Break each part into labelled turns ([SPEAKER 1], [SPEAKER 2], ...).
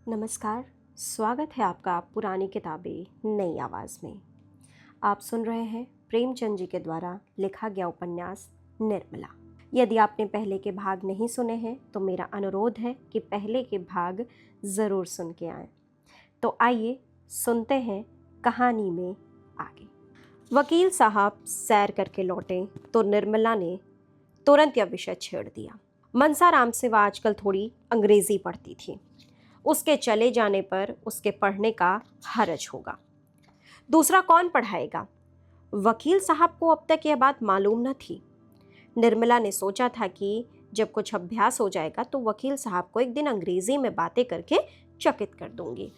[SPEAKER 1] नमस्कार। स्वागत है आपका पुरानी किताबें नई आवाज़ में। आप सुन रहे हैं प्रेमचंद जी के द्वारा लिखा गया उपन्यास निर्मला। यदि आपने पहले के भाग नहीं सुने हैं तो मेरा अनुरोध है कि पहले के भाग ज़रूर सुन के आएं। तो आइए सुनते हैं कहानी में आगे। वकील साहब सैर करके लौटे तो निर्मला ने तुरंत यह विषय छेड़ दिया। मनसाराम से वह आजकल थोड़ी अंग्रेज़ी पढ़ती थी। उसके चले जाने पर उसके पढ़ने का हरज होगा। दूसरा कौन पढ़ाएगा? वकील साहब को अब तक यह बात मालूम न थी। निर्मला ने सोचा था कि जब कुछ अभ्यास हो जाएगा तो वकील साहब को एक दिन अंग्रेजी में बातें करके चकित कर दूंगी।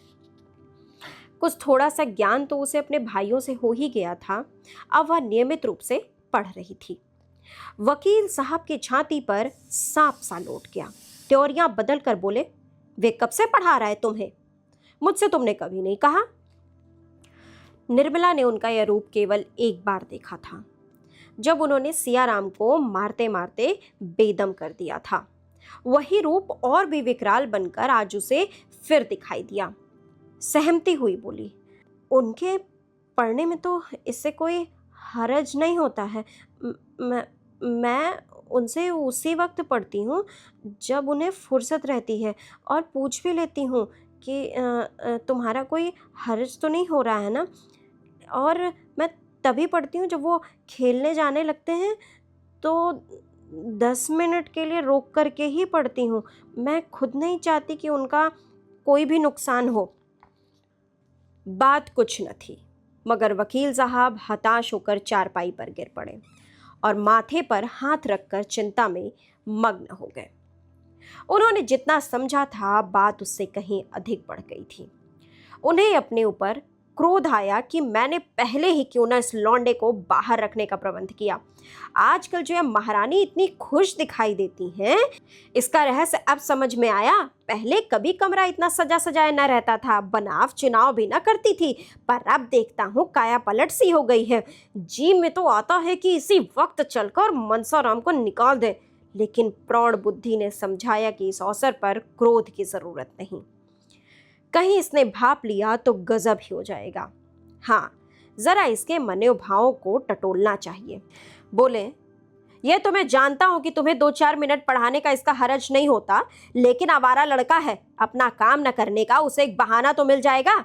[SPEAKER 1] कुछ थोड़ा सा ज्ञान तो उसे अपने भाइयों से हो ही गया था। अब वह नियमित रूप से पढ़ रही थी। वकील साहब की छाती पर सांप सा लौट गया। त्योरियां बदल कर बोले, वे कब से पढ़ा रहा है तुम्हें? मुझसे तुमने कभी नहीं कहा। निर्मला ने उनका यह रूप केवल एक बार देखा था, जब उन्होंने सियाराम को मारते मारते बेदम कर दिया था। वही रूप और भी विकराल बनकर आज उसे फिर दिखाई दिया। सहमती हुई बोली, उनके पढ़ने में तो इससे कोई हरज नहीं होता है। मैं उनसे उसी वक्त पढ़ती हूँ जब उन्हें फुर्सत रहती है, और पूछ भी लेती हूँ कि तुम्हारा कोई हर्ज तो नहीं हो रहा है ना। और मैं तभी पढ़ती हूँ जब वो खेलने जाने लगते हैं, तो 10 मिनट के लिए रोक करके ही पढ़ती हूँ। मैं खुद नहीं चाहती कि उनका कोई भी नुकसान हो। बात कुछ न थी, मगर वकील साहब हताश होकर चारपाई पर गिर पड़े और माथे पर हाथ रखकर चिंता में मग्न हो गए। उन्होंने जितना समझा था बात उससे कहीं अधिक बढ़ गई थी। उन्हें अपने ऊपर क्रोध आया कि मैंने पहले ही क्यों ना इस लौंडे को बाहर रखने का प्रबंध किया। आजकल जो है महारानी इतनी खुश दिखाई देती हैं, इसका रहस्य अब समझ में आया। पहले कभी कमरा इतना सजा सजाया न रहता था, बनाव चुनाव भी न करती थी, पर अब देखता हूँ काया पलट सी हो गई है। जी में तो आता है कि इसी वक्त चलकर मनसाराम को निकाल दे, लेकिन प्रौढ़ बुद्धि ने समझाया कि इस अवसर पर क्रोध की जरूरत नहीं। कहीं इसने भाप लिया तो गजब ही हो जाएगा। हाँ, जरा इसके मनोभावों को टटोलना चाहिए। बोले, यह तो मैं जानता हूं कि तुम्हें 2-4 मिनट पढ़ाने का इसका हरज नहीं होता, लेकिन आवारा लड़का है, अपना काम न करने का उसे एक बहाना तो मिल जाएगा।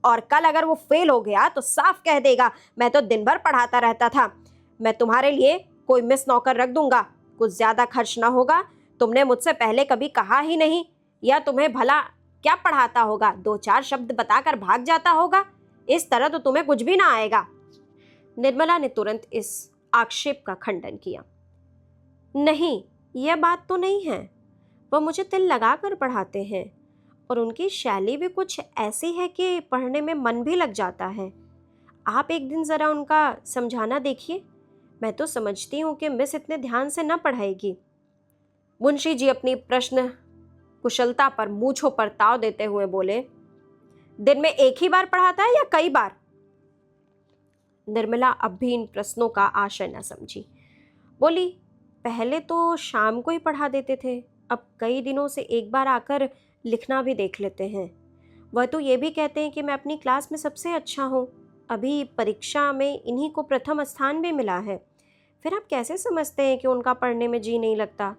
[SPEAKER 1] और कल अगर वो फेल हो गया तो साफ कह देगा, मैं तो दिन भर पढ़ाता रहता था। मैं तुम्हारे लिए कोई मिस नौकर रख दूंगा, कुछ ज्यादा खर्च ना होगा। तुमने मुझसे पहले कभी कहा ही नहीं, या तुम्हें भला क्या पढ़ाता होगा? 2-4 शब्द बताकर भाग जाता होगा। इस तरह तो तुम्हें कुछ भी ना आएगा। निर्मला ने तुरंत इस आक्षेप का खंडन किया। नहीं, यह बात तो नहीं है। वह मुझे दिल लगाकर पढ़ाते हैं और उनकी शैली भी कुछ ऐसी है कि पढ़ने में मन भी लग जाता है। आप एक दिन जरा उनका समझाना देखिए। मैं तो समझती हूँ कि मिस इतने ध्यान से न पढ़ाएगी। मुंशी जी अपनी प्रश्न कुशलता पर मूंछों पर ताव देते हुए बोले, दिन में एक ही बार पढ़ाता है या कई बार? निर्मला अब भी इन प्रश्नों का आशय न समझी। बोली, पहले तो शाम को ही पढ़ा देते थे, अब कई दिनों से एक बार आकर लिखना भी देख लेते हैं। वह तो ये भी कहते हैं कि मैं अपनी क्लास में सबसे अच्छा हूँ। अभी परीक्षा में इन्हीं को प्रथम स्थान भी मिला है। फिर आप कैसे समझते हैं कि उनका पढ़ने में जी नहीं लगता?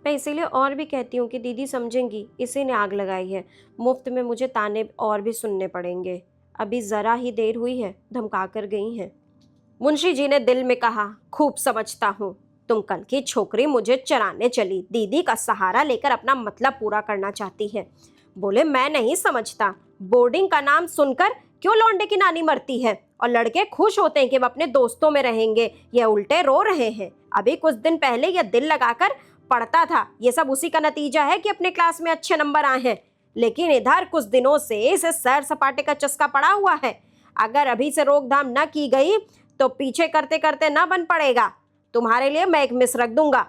[SPEAKER 1] मैं इसीलिए और भी कहती हूँ कि दीदी समझेंगी, इसी ने आग लगाई है। मुफ्त में मुझे ताने और भी सुनने पड़ेंगे। अभी ज़रा ही देर हुई है, धमका कर गई हैं। मुंशी जी ने दिल में कहा, खूब समझता हूँ, तुम कल की छोकरी मुझे चराने चली, दीदी का सहारा लेकर अपना मतलब पूरा करना चाहती है। बोले, मैं नहीं समझता, बोर्डिंग का नाम सुनकर क्यों लौंडे की नानी मरती है, और लड़के खुश होते हैं कि वह अपने दोस्तों में रहेंगे, ये उल्टे रो रहे हैं। अभी कुछ दिन पहले यह दिल लगाकर पढ़ता था, ये सब उसी का नतीजा है कि अपने क्लास में अच्छे नंबर आए हैं। लेकिन इधर कुछ दिनों से इसे सैर सपाटे का चस्का पड़ा हुआ है। अगर अभी से रोकथाम न की गई तो पीछे करते करते न बन पड़ेगा। तुम्हारे लिए मैं एक मिस रख दूंगा।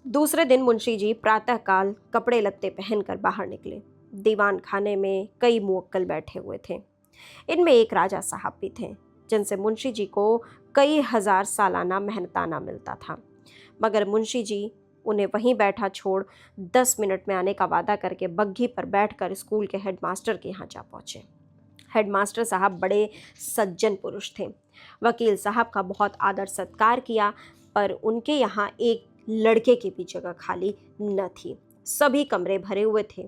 [SPEAKER 1] दूसरे दिन मुंशी जी प्रातःकाल कपड़े लत्ते पहनकर बाहर निकले। दीवान खाने में कई मुवक्किल बैठे हुए थे। इनमें एक राजा साहब भी थे, जिनसे मुंशी जी को कई हजार सालाना मेहनताना मिलता था। मगर मुंशी जी उन्हें वहीं बैठा छोड़ 10 मिनट में आने का वादा करके बग्घी पर बैठकर स्कूल के हेडमास्टर के यहाँ जा पहुंचे। हेडमास्टर साहब बड़े सज्जन पुरुष थे। वकील साहब का बहुत आदर सत्कार किया, पर उनके यहाँ एक लड़के की भी जगह खाली न थी। सभी कमरे भरे हुए थे।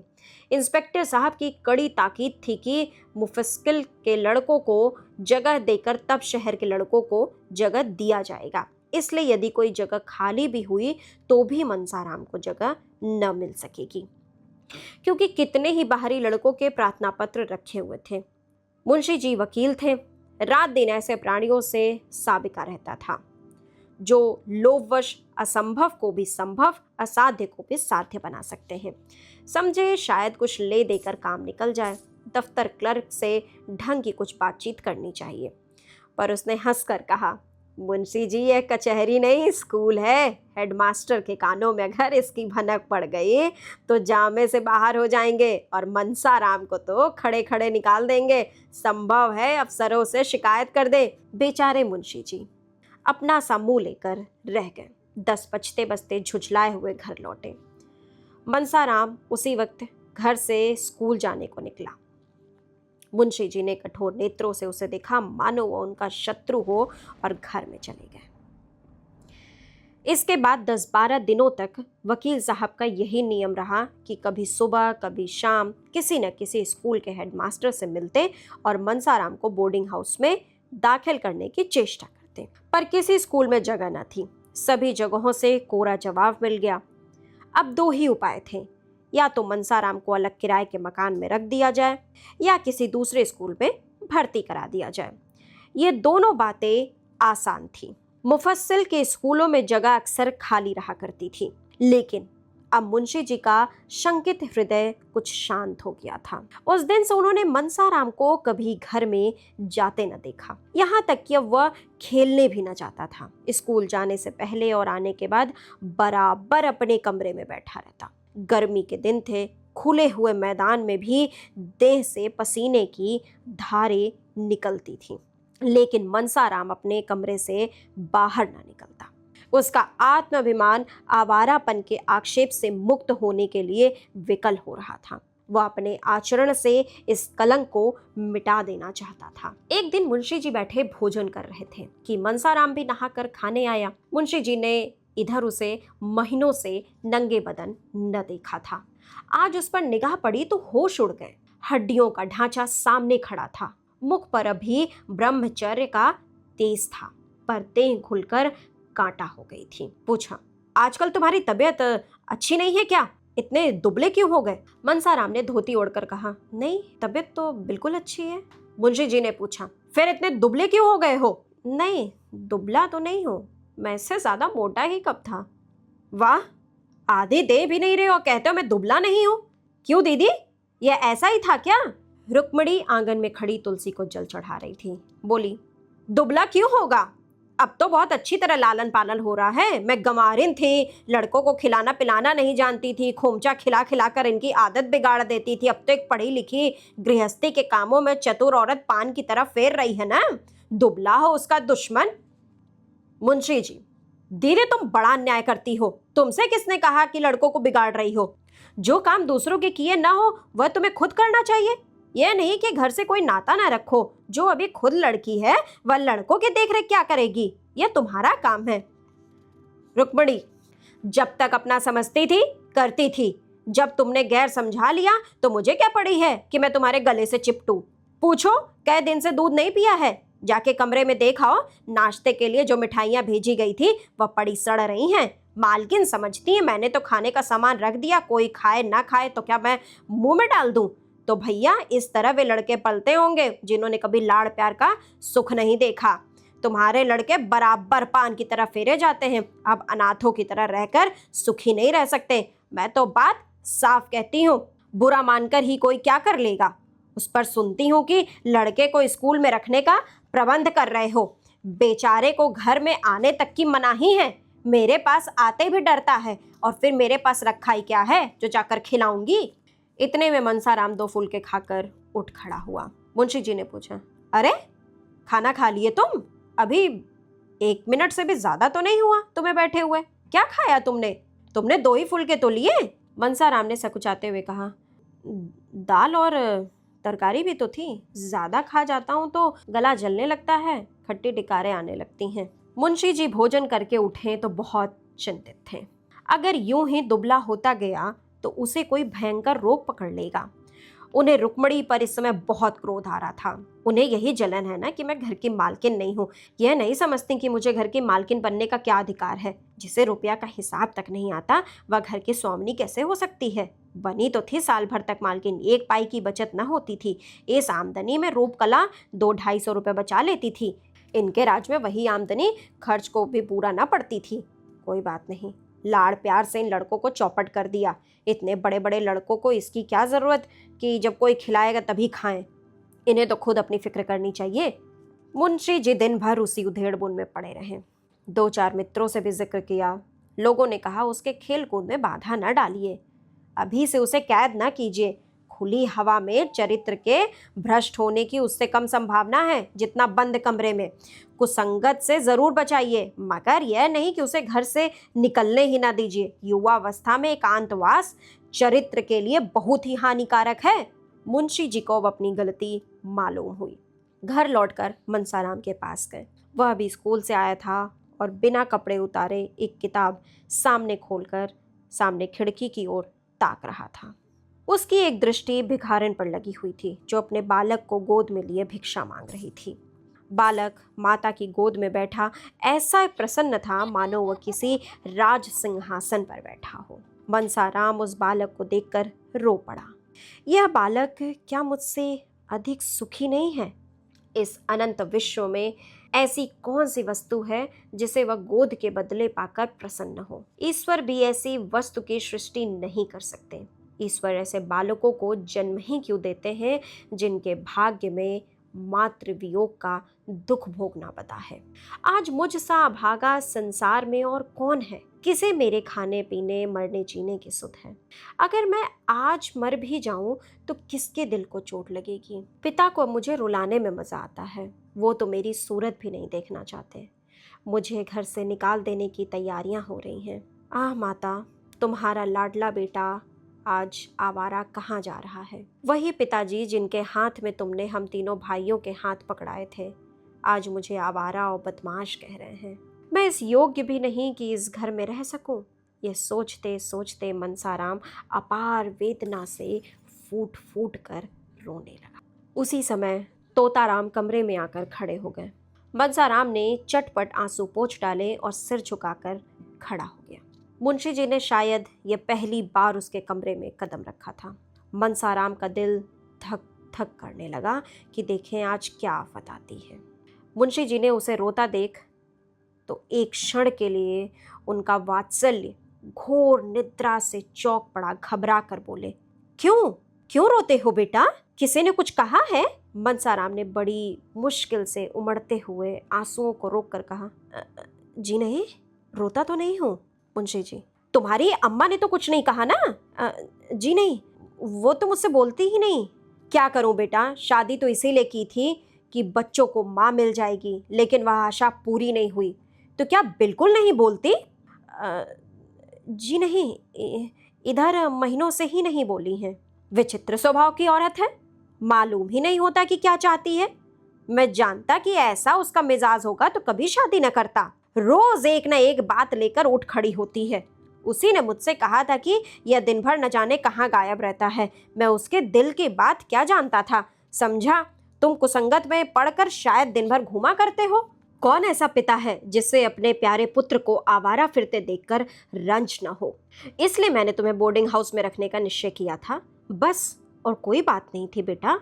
[SPEAKER 1] इंस्पेक्टर साहब की कड़ी ताकीद थी कि मुफस्किल के लड़कों को जगह देकर तब शहर के लड़कों को जगह दिया जाएगा। इसलिए यदि कोई जगह खाली भी हुई तो भी मंसाराम को जगह न मिल सकेगी, क्योंकि कितने ही बाहरी लड़कों के प्रार्थना पत्र रखे हुए थे। मुंशी जी वकील थे। रात दिन ऐसे प्राणियों से साबिका रहता था जो लोभवश असंभव को भी संभव, असाध्य को भी साध्य बना सकते हैं। समझे शायद कुछ ले देकर काम निकल जाए। दफ्तर क्लर्क से ढंग की कुछ बातचीत करनी चाहिए। पर उसने हंसकर कहा, मुंशी जी यह कचहरी नहीं स्कूल है। हेडमास्टर के कानों में अगर इसकी भनक पड़ गई तो जामे से बाहर हो जाएंगे और मंसाराम को तो खड़े खड़े निकाल देंगे। संभव है अफसरों से शिकायत कर दे। बेचारे मुंशी जी अपना सा मुंह लेकर रह गए। 10 बजते बजते झुझलाए हुए घर लौटे। मंसाराम उसी वक्त घर से स्कूल जाने को निकला। मुंशी जी ने कठोर नेत्रों से उसे देखा, मानो वो उनका शत्रु हो, और घर में चले गए। इसके बाद 10-12 दिनों तक वकील साहब का यही नियम रहा कि कभी सुबह कभी शाम किसी न किसी स्कूल के हेडमास्टर से मिलते और मंसाराम को बोर्डिंग हाउस में दाखिल करने की चेष्टा करते। पर किसी स्कूल में जगह न थी। सभी जगहों से कोरा जवाब मिल गया। अब 2 ही उपाय थे, या तो मंसाराम को अलग किराए के मकान में रख दिया जाए या किसी दूसरे स्कूल में भर्ती करा दिया जाए। ये दोनों बातें आसान थी। मुफस्सिल के स्कूलों में जगह अक्सर खाली रहा करती थी, लेकिन अब मुंशी जी का शंकित हृदय कुछ शांत हो गया था। उस दिन से उन्होंने मंसाराम को कभी घर में जाते न देखा। यहाँ तक कि अब वह खेलने भी न जाता था। स्कूल जाने से पहले और आने के बाद बराबर अपने कमरे में बैठा रहता। गर्मी के दिन थे। खुले हुए मैदान में भी देह से पसीने की धारें निकलती थीं, लेकिन मंसाराम अपने कमरे से बाहर न निकलता। उसका आत्माभिमान आवारापन के आक्षेप से मुक्त होने के लिए विकल हो रहा था। वह अपने आचरण से इस कलंक को मिटा देना चाहता था। एक दिन मुंशी जी बैठे भोजन कर रहे थे कि मंसाराम भी नहाकर खाने आया। मुंशी जी ने इधर उसे महीनों से नंगे बदन न देखा था। आज उस पर निगाह पड़ी तो होश उड़ गए। हड्डियों का ढांचा सामने खड़ा था। मुख पर अभी ब्रह्मचर्य का तेज था, पर देह खुलकर कांटा हो गई थी। पूछा, आजकल तुम्हारी तबीयत अच्छी नहीं है क्या? इतने दुबले क्यों हो गए? मंसाराम ने धोती ओढ़कर कहा, नहीं, तबीयत तो बिल्कुल अच्छी है। मुंशी जी ने पूछा, फिर इतने दुबले क्यों हो गए हो? नहीं, दुबला तो नहीं हूँ, मैं इससे ज्यादा मोटा ही कब था। वाह, आधी दे भी नहीं रहे हो, कहते हो मैं दुबला नहीं हूँ। क्यों दीदी, ये ऐसा ही था क्या? रुक्मणी आंगन में खड़ी तुलसी को जल चढ़ा रही थी। बोली, दुबला क्यों होगा? अब तो बहुत अच्छी तरह लालन पालन हो रहा है। मैं गंवारिन थी, लड़कों को खिलाना पिलाना नहीं जानती थी, खोमचा खिला खिला कर इनकी आदत बिगाड़ देती थी। अब तो एक पढ़ी लिखी गृहस्थी के कामों में चतुर औरत पान की तरफ फेर रही है ना। दुबला हो उसका दुश्मन। मुंशी जी, दीदी तुम बड़ा अन्याय करती हो। तुमसे किसने कहा कि लड़कों को बिगाड़ रही हो? जो काम दूसरों के किए ना हो वह तुम्हें खुद करना चाहिए। यह नहीं कि घर से कोई नाता ना रखो। जो अभी खुद लड़की है वह लड़कों की देख रेख क्या करेगी? यह तुम्हारा काम है। रुक्मणी, जब तक अपना समझती थी करती थी, जब तुमने गैर समझा लिया तो मुझे क्या पड़ी है कि मैं तुम्हारे गले से चिपटूं? पूछो, कई दिन से दूध नहीं पिया है? जाके कमरे में देखाओ, नाश्ते के लिए जो मिठाइयाँ भेजी गई थी वह पड़ी सड़ रही हैं। मालकिन समझती है मैंने तो खाने का सामान रख दिया, कोई खाए ना खाए तो क्या मैं मुंह में डाल दूं? तो भैया, इस तरह वे लड़के पलते होंगे जिन्होंने कभी लाड़ प्यार का सुख नहीं देखा। तुम्हारे लड़के बराबर पान की तरह फेरे जाते हैं। अब अनाथों की तरह रहकर सुखी नहीं रह सकते। मैं तो बात साफ कहती हूँ, बुरा मानकर ही कोई क्या कर लेगा। उस पर सुनती हूँ कि लड़के को स्कूल में रखने का प्रबंध कर रहे हो। बेचारे को घर में आने तक की मनाही है। मेरे पास आते भी डरता है, और फिर मेरे पास रखा ही क्या है जो जाकर खिलाऊंगी? इतने में मंसाराम 2 फुलके खाकर उठ खड़ा हुआ। मुंशी जी ने पूछा, अरे खाना खा लिए तुम? अभी 1 मिनट से भी ज्यादा तो नहीं हुआ तुम्हें बैठे हुए। क्या खाया तुमने? तुमने 2 ही फुलके तो लिए। मनसाराम ने सकुचाते हुए कहा, दाल और तरकारी भी तो थी, ज्यादा खा जाता हूँ तो गला जलने लगता है, खट्टी डिकारें आने लगती हैं। मुंशी जी भोजन करके उठे तो बहुत चिंतित थे। अगर यूं ही दुबला होता गया तो उसे कोई भयंकर रोग पकड़ लेगा। उन्हें रुक्मणी पर इस समय बहुत क्रोध आ रहा था। उन्हें यही जलन है ना कि मैं घर की मालकिन नहीं हूँ। यह नहीं समझती कि मुझे घर की मालकिन बनने का क्या अधिकार है। जिसे रुपया का हिसाब तक नहीं आता वह घर की स्वामिनी कैसे हो सकती है। बनी तो थी साल भर तक मालकिन, 1 पाई की बचत न होती थी। इस आमदनी में रूप कला 200-250 रुपये बचा लेती थी। इनके राज में वही आमदनी खर्च को भी पूरा न पड़ती थी। कोई बात नहीं, लाड़ प्यार से इन लड़कों को चौपट कर दिया। इतने बड़े बड़े लड़कों को इसकी क्या जरूरत कि जब कोई खिलाएगा तभी खाएं। इन्हें तो खुद अपनी फिक्र करनी चाहिए। मुंशी जी दिन भर उसी उधेड़-बुन में पड़े रहे। 2-4 मित्रों से भी जिक्र किया। लोगों ने कहा उसके खेल कूद में बाधा न डालिए, अभी से उसे कैद न कीजिए। खुली हवा में चरित्र के भ्रष्ट होने की उससे कम संभावना है जितना बंद कमरे में। कुसंगत से जरूर बचाइए, मगर यह नहीं कि उसे घर से निकलने ही ना दीजिए। युवावस्था में एकांतवास चरित्र के लिए बहुत ही हानिकारक है। मुंशी जी को अब अपनी गलती मालूम हुई। घर लौटकर मनसाराम के पास गए। वह अभी स्कूल से आया था और बिना कपड़े उतारे एक किताब सामने खोलकर सामने खिड़की की ओर ताक रहा था। उसकी एक दृष्टि भिखारिन पर लगी हुई थी जो अपने बालक को गोद में लिए भिक्षा मांग रही थी। बालक माता की गोद में बैठा ऐसा प्रसन्न था मानो वह किसी राज सिंहासन पर बैठा हो। मनसाराम उस बालक को देखकर रो पड़ा। यह बालक क्या मुझसे अधिक सुखी नहीं है? इस अनंत विश्व में ऐसी कौन सी वस्तु है जिसे वह गोद के बदले पाकर प्रसन्न हो? ईश्वर भी ऐसी वस्तु की सृष्टि नहीं कर सकते। ईश्वर ऐसे बालकों को जन्म ही क्यों देते हैं जिनके भाग्य में मातृ वियोग का दुख भोगना पता है। आज मुझ सा अभागा संसार में और कौन है? किसे मेरे खाने पीने मरने जीने की सुध है? अगर मैं आज मर भी जाऊं तो किसके दिल को चोट लगेगी? पिता को मुझे रुलाने में मजा आता है, वो तो मेरी सूरत भी नहीं देखना चाहते। मुझे घर से निकाल देने की तैयारियां हो रही हैं। आह माता, तुम्हारा लाडला बेटा आज आवारा कहाँ जा रहा है? वही पिताजी जिनके हाथ में तुमने हम तीनों भाइयों के हाथ पकड़ाए थे, आज मुझे आवारा और बदमाश कह रहे हैं। मैं इस योग्य भी नहीं कि इस घर में रह सकूं। यह सोचते सोचते मनसाराम अपार वेदना से फूट फूट कर रोने लगा। उसी समय तोताराम कमरे में आकर खड़े हो गए। मनसाराम ने चटपट आंसू पोंछ डाले और सिर झुकाकर खड़ा हो गया। मुंशी जी ने शायद ये पहली बार उसके कमरे में कदम रखा था। मनसाराम का दिल धक धक करने लगा कि देखें आज क्या आफत आती है। मुंशी जी ने उसे रोता देख तो एक क्षण के लिए उनका वात्सल्य घोर निद्रा से चौंक पड़ा। घबरा कर बोले, क्यों क्यों रोते हो बेटा? किसी ने कुछ कहा है? मनसाराम ने बड़ी मुश्किल से उमड़ते हुए आंसुओं को रोककर कहा, जी नहीं, रोता तो नहीं हूँ मुंशी जी। तुम्हारी अम्मा ने तो कुछ नहीं कहा ना? जी नहीं, वो तो मुझसे बोलती ही नहीं। क्या करूं बेटा, शादी तो इसीलिए की थी कि बच्चों को माँ मिल जाएगी, लेकिन वह आशा पूरी नहीं हुई। तो क्या बिल्कुल नहीं बोलती? जी नहीं, इधर महीनों से ही नहीं बोली हैं। विचित्र स्वभाव की औरत है, मालूम ही नहीं होता कि क्या चाहती है। मैं जानता कि ऐसा उसका मिजाज होगा तो कभी शादी न करता। रोज एक न एक बात लेकर उठ खड़ी होती है। उसी ने मुझसे कहा था कि यह दिन भर न जाने कहाँ गायब रहता है। मैं उसके दिल की बात क्या जानता था? समझा तुम कुसंगत में पड़कर शायद दिन भर घूमा करते हो। कौन ऐसा पिता है जिससे अपने प्यारे पुत्र को आवारा फिरते देखकर रंज न हो? इसलिए मैंने तुम्हें बोर्डिंग हाउस में रखने का निश्चय किया था, बस, और कोई बात नहीं थी बेटा।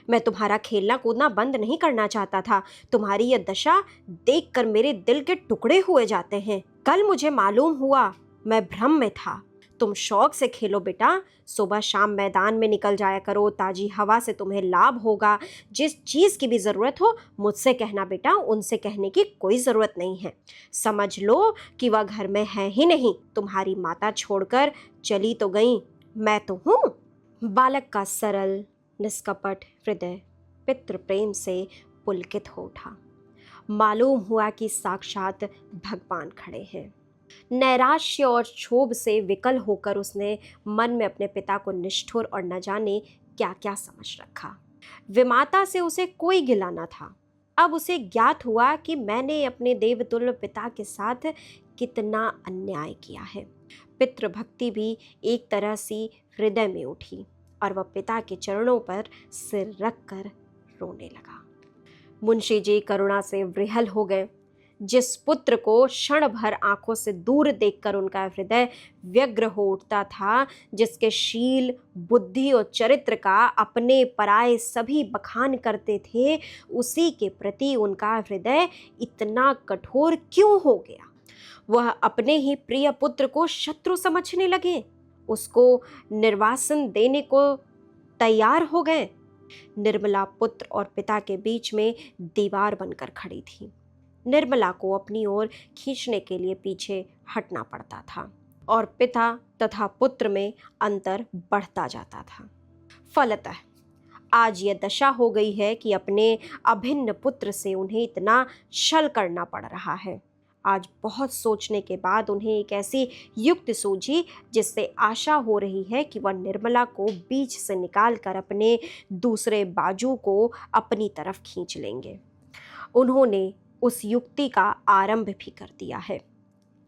[SPEAKER 1] मैं तुम्हारा खेलना कूदना बंद नहीं करना चाहता था। तुम्हारी यह दशा देखकर मेरे दिल के टुकड़े हुए जाते हैं। कल मुझे मालूम हुआ, मैं भ्रम में था। तुम शौक से खेलो बेटा, सुबह शाम मैदान में निकल जाया करो, ताजी हवा से तुम्हें लाभ होगा। जिस चीज़ की भी ज़रूरत हो मुझसे कहना बेटा, उनसे कहने की कोई ज़रूरत नहीं है। समझ लो कि वह घर में है ही नहीं। तुम्हारी माता छोड़कर चली तो गई, मैं तो हूँ। बालक का सरल निष्कपट हृदय पितृ प्रेम से पुलकित हो उठा। मालूम हुआ कि साक्षात भगवान खड़े हैं। नैराश्य और क्षोभ से विकल होकर उसने मन में अपने पिता को निष्ठुर और न जाने क्या क्या समझ रखा। विमाता से उसे कोई गिला न था। अब उसे ज्ञात हुआ कि मैंने अपने देवतुल्य पिता के साथ कितना अन्याय किया है। पितृभक्ति भी एक तरह से हृदय में उठी और वह पिता के चरणों पर सिर रख कर रोने लगा। मुंशी जी करुणा से विह्वल हो गए। जिस पुत्र को क्षण भर आंखों से दूर देखकर उनका हृदय व्यग्र हो उठता था, जिसके शील, बुद्धि और चरित्र का अपने पराये सभी बखान करते थे, उसी के प्रति उनका हृदय इतना कठोर क्यों हो गया? वह अपने ही प्रिय पुत्र को शत्रु समझने लगे, उसको निर्वासन देने को तैयार हो गए। निर्मला पुत्र और पिता के बीच में दीवार बनकर खड़ी थी। निर्मला को अपनी ओर खींचने के लिए पीछे हटना पड़ता था और पिता तथा पुत्र में अंतर बढ़ता जाता था। फलतः आज यह दशा हो गई है कि अपने अभिन्न पुत्र से उन्हें इतना छल करना पड़ रहा है। आज बहुत सोचने के बाद उन्हें एक ऐसी युक्ति सूझी जिससे आशा हो रही है कि वह निर्मला को बीच से निकालकर अपने दूसरे बाजू को अपनी तरफ खींच लेंगे। उन्होंने उस युक्ति का आरंभ भी कर दिया है,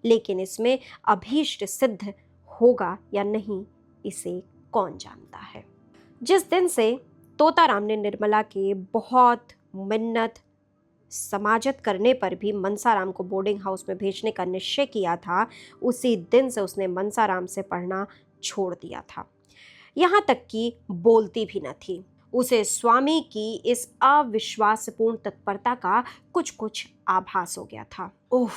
[SPEAKER 1] लेकिन इसमें अभीष्ट सिद्ध होगा या नहीं, इसे कौन जानता है। जिस दिन से तोताराम ने निर्मला के बहुत मिन्नत समाजत करने पर भी मनसाराम को बोर्डिंग हाउस में भेजने का निश्चय किया था, उसी दिन से उसने मनसाराम से पढ़ना छोड़ दिया था। यहाँ तक कि बोलती भी न थी। उसे स्वामी की इस अविश्वासपूर्ण तत्परता का कुछ कुछ आभास हो गया था। ओह,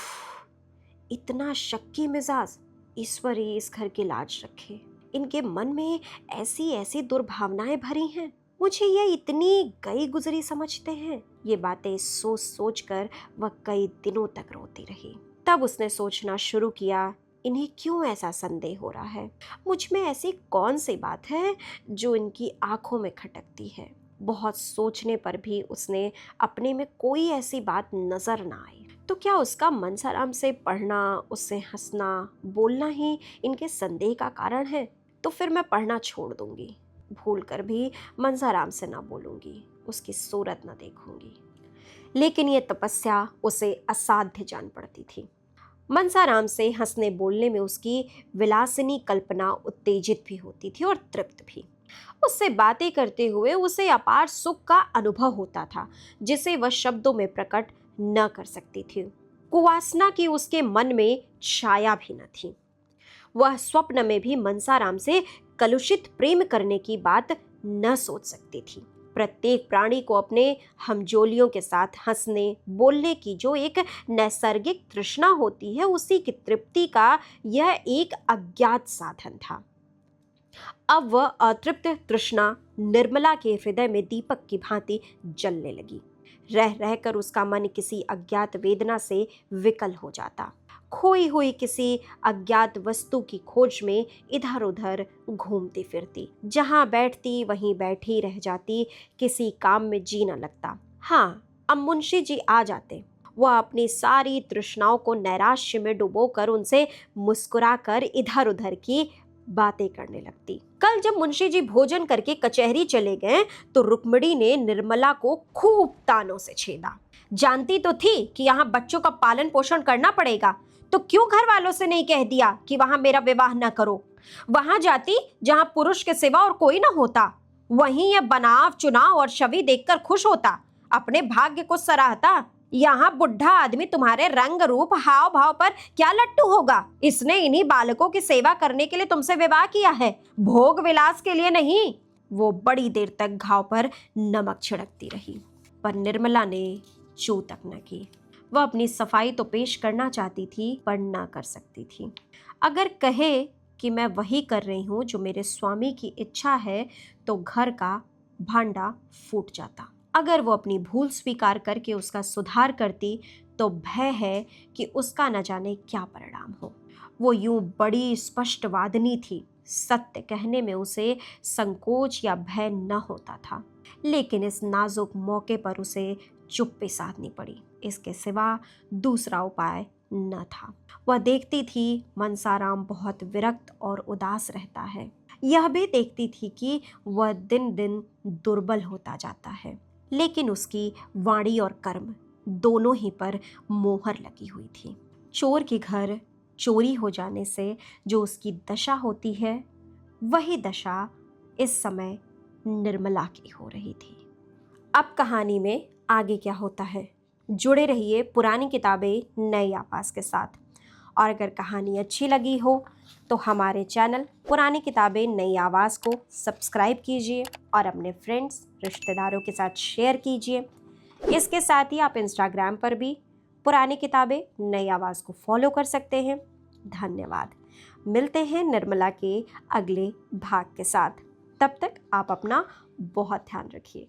[SPEAKER 1] इतना शक्की मिजाज! ईश्वर ही इस घर की लाज रखे। इनके मन में ऐसी ऐसी दुर्भावनाएं भरी हैं। मुझे ये इतनी गई गुजरी समझते हैं। ये बातें सोच सोच कर वह कई दिनों तक रोती रही। तब उसने सोचना शुरू किया, इन्हें क्यों ऐसा संदेह हो रहा है? मुझ में ऐसी कौन सी बात है जो इनकी आंखों में खटकती है? बहुत सोचने पर भी उसने अपने में कोई ऐसी बात नजर ना आई। तो क्या उसका मनसाराम से पढ़ना, उससे हंसना, बोलना ही इनके संदेह का कारण है? तो फिर मैं पढ़ना छोड़ दूंगी। भूल कर भी मनसाराम से ना बोलूंगी, उसकी सूरत ना देखूंगी। लेकिन ये तपस्या उसे असाध्य जान पड़ती थी। मनसाराम से हंसने बोलने में उसकी विलासिनी कल्पना उत्तेजित भी होती थी और तृप्त भी। उससे बातें करते हुए उसे अपार सुख का अनुभव होता था, जिसे वह शब्दों में प्रकट न कर सकती थी। कुवासना की उसके मन में छाया भी न थी। वह स्वप्न में भी मनसाराम से कलुषित प्रेम करने की बात न सोच सकती थी। प्रत्येक प्राणी को अपने हमजोलियों के साथ हंसने बोलने की जो एक नैसर्गिक तृष्णा होती है, उसी की तृप्ति का यह एक अज्ञात साधन था। अब वह अतृप्त तृष्णा निर्मला के हृदय में दीपक की भांति जलने लगी। रह रहकर उसका मन किसी अज्ञात वेदना से विकल हो जाता। खोई हुई किसी अज्ञात वस्तु की खोज में इधर उधर घूमती फिरती, जहां बैठती वहीं बैठी रह जाती, किसी काम में जी न लगता। हाँ, अब मुंशी जी आ जाते। वह अपनी सारी तृष्णाओं को नैराश्य में डुबोकर उनसे मुस्कुराकर इधर उधर की बातें करने लगती। कल जब मुंशी जी भोजन करके कचहरी चले गए तो रुक्मिणी ने निर्मला को खूब तानों से छेड़ा। जानती तो थी कि यहाँ बच्चों का पालन पोषण करना पड़ेगा, तो क्यों घर वालों से नहीं कह दिया कि वहां मेरा विवाह न करो? वहां जाती जहां पुरुष के सिवा और कोई न होता। वहीं यह बनाव, चुनाव और छवि देखकर खुश होता, अपने भाग्य को सराहता। यहाँ बुढ़ा आदमी तुम्हारे रंग रूप हाव भाव पर क्या लट्टू होगा? इसने इन्हीं बालकों की सेवा करने के लिए तुमसे विवाह किया है, भोग विलास के लिए नहीं। वो बड़ी देर तक घाव पर नमक छिड़कती रही, पर निर्मला ने चू तक न की। वह अपनी सफाई तो पेश करना चाहती थी, पर ना कर सकती थी। अगर कहे कि मैं वही कर रही हूं जो मेरे स्वामी की इच्छा है, तो घर का भांडा फूट जाता। अगर वो अपनी भूल स्वीकार करके उसका सुधार करती, तो भय है कि उसका न जाने क्या परिणाम हो। वो यूं बड़ी स्पष्टवादिनी थी, सत्य कहने में उसे संकोच या भय न होता था, लेकिन इस नाजुक मौके पर उसे चुप्पी साधनी पड़ी। इसके सिवा दूसरा उपाय न था। वह देखती थी मनसाराम बहुत विरक्त और उदास रहता है। यह भी देखती थी कि वह दिन दिन दुर्बल होता जाता है, लेकिन उसकी वाणी और कर्म दोनों ही पर मोहर लगी हुई थी। चोर के घर चोरी हो जाने से जो उसकी दशा होती है, वही दशा इस समय निर्मला की हो रही थी। अब कहानी में आगे क्या होता है, जुड़े रहिए पुरानी किताबें नई आवाज़ के साथ। और अगर कहानी अच्छी लगी हो तो हमारे चैनल पुरानी किताबें नई आवाज़ को सब्सक्राइब कीजिए और अपने फ्रेंड्स रिश्तेदारों के साथ शेयर कीजिए। इसके साथ ही आप इंस्टाग्राम पर भी पुरानी किताबें नई आवाज़ को फॉलो कर सकते हैं। धन्यवाद। मिलते हैं निर्मला के अगले भाग के साथ। तब तक आप अपना बहुत ध्यान रखिए।